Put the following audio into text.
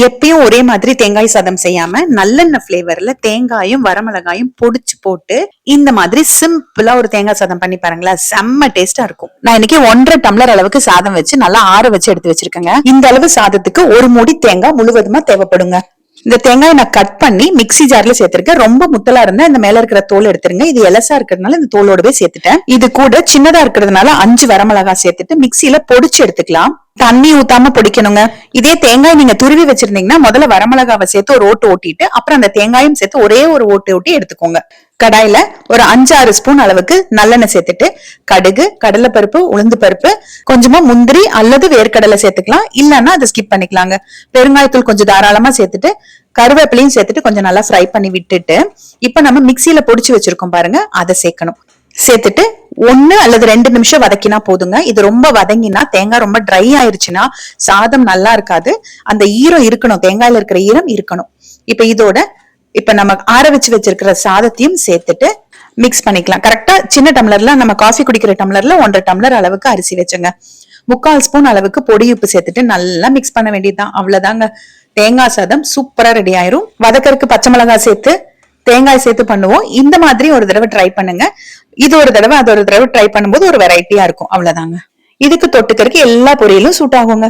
எப்பயும் ஒரே மாதிரி தேங்காய் சாதம் செய்யாம நல்லெண்ணெய் பிளேவர்ல தேங்காயும் வரமிளகாயும் பொடிச்சு போட்டு இந்த மாதிரி சிம்பிளா ஒரு தேங்காய் சாதம் பண்ணி பாருங்களா, செம்ம டேஸ்டா இருக்கும். நான் இன்னைக்கு 1.5 டம்ளர் அளவுக்கு சாதம் வச்சு நல்லா ஆற வச்சு எடுத்து வச்சிருக்கேங்க. இந்த அளவு சாதத்துக்கு ஒரு மூடி தேங்காய் முழுவதுமா தேவைப்படுங்க. இந்த தேங்காயை நான் கட் பண்ணி மிக்ஸி ஜார்ல சேர்த்திருக்கேன். ரொம்ப முத்தலா இருந்தா இந்த மேல இருக்கிற தோல் எடுத்துருங்க. இது எலசா இருக்கிறதுனால இந்த தோலோடவே சேர்த்துட்டேன். இது கூட சின்னதா இருக்கிறதுனால 5 வரமிளகாய் சேர்த்துட்டு மிக்ஸியில பொடிச்சு எடுத்துக்கலாம். தண்ணி ஊத்தாம பொடிக்கணுங்க. இதே தேங்காய் நீங்க துருவி வச்சிருந்தீங்கன்னா முதல்ல வரமிளகாவை சேர்த்து ஒரு ஓட்டு ஓட்டிட்டு அப்புறம் அந்த தேங்காயும் சேர்த்து ஒரே ஒரு ஓட்டு ஓட்டி எடுத்துக்கோங்க. கடாயில ஒரு 5-6 ஸ்பூன் அளவுக்கு நல்லெண்ணெய் சேர்த்துட்டு கடுகு, கடலைப்பருப்பு, உளுந்து பருப்பு, கொஞ்சமா முந்திரி அல்லது வேர்க்கடலை சேர்த்துக்கலாம். இல்லன்னா அதை ஸ்கிப் பண்ணிக்கலாங்க. பெருங்காயத்தூள் கொஞ்சம் தாராளமா சேர்த்துட்டு கருவேப்பிலையும் சேர்த்துட்டு கொஞ்சம் நல்லா ஃப்ரை பண்ணி விட்டுட்டு இப்ப நம்ம மிக்சியில பொடிச்சு வச்சிருக்கோம் பாருங்க, அதை சேர்க்கணும். சேர்த்துட்டு 1 அல்லது 2 நிமிஷம் வதக்கினா போதுங்க. இது ரொம்ப வதங்கினா தேங்காய் ரொம்ப ட்ரை ஆயிருச்சுன்னா சாதம் நல்லா இருக்காது. அந்த ஈரம் இருக்கணும், தேங்காயில இருக்கிற ஈரம் இருக்கணும். இப்ப நம்ம ஆற வச்சு வச்சிருக்கிற சாதத்தையும் சேர்த்துட்டு மிக்ஸ் பண்ணிக்கலாம். கரெக்டா சின்ன டம்ளர்ல நம்ம காஃபி குடிக்கிற டம்ளர்ல 1.5 டம்ளர் அளவுக்கு அரிசி வச்சுங்க. 3/4 ஸ்பூன் அளவுக்கு பொடி உப்பு சேர்த்துட்டு நல்லா மிக்ஸ் பண்ண வேண்டியதுதான். அவ்வளவுதாங்க, தேங்காய் சாதம் சூப்பரா ரெடி ஆயிரும். வதக்கறதுக்கு பச்சை மிளகாய் சேர்த்து தேங்காய் சேர்த்து பண்ணுவோம். இந்த மாதிரி ஒரு தடவை ட்ரை பண்ணுங்க. இது ஒரு தடவை அது ஒரு தடவை ட்ரை பண்ணும்போது ஒரு வெரைட்டியா இருக்கும். அவ்வளவுதாங்க. இதுக்கு தொட்டுக்கிறதுக்கு எல்லா பொரியலும் சூட் ஆகுங்க.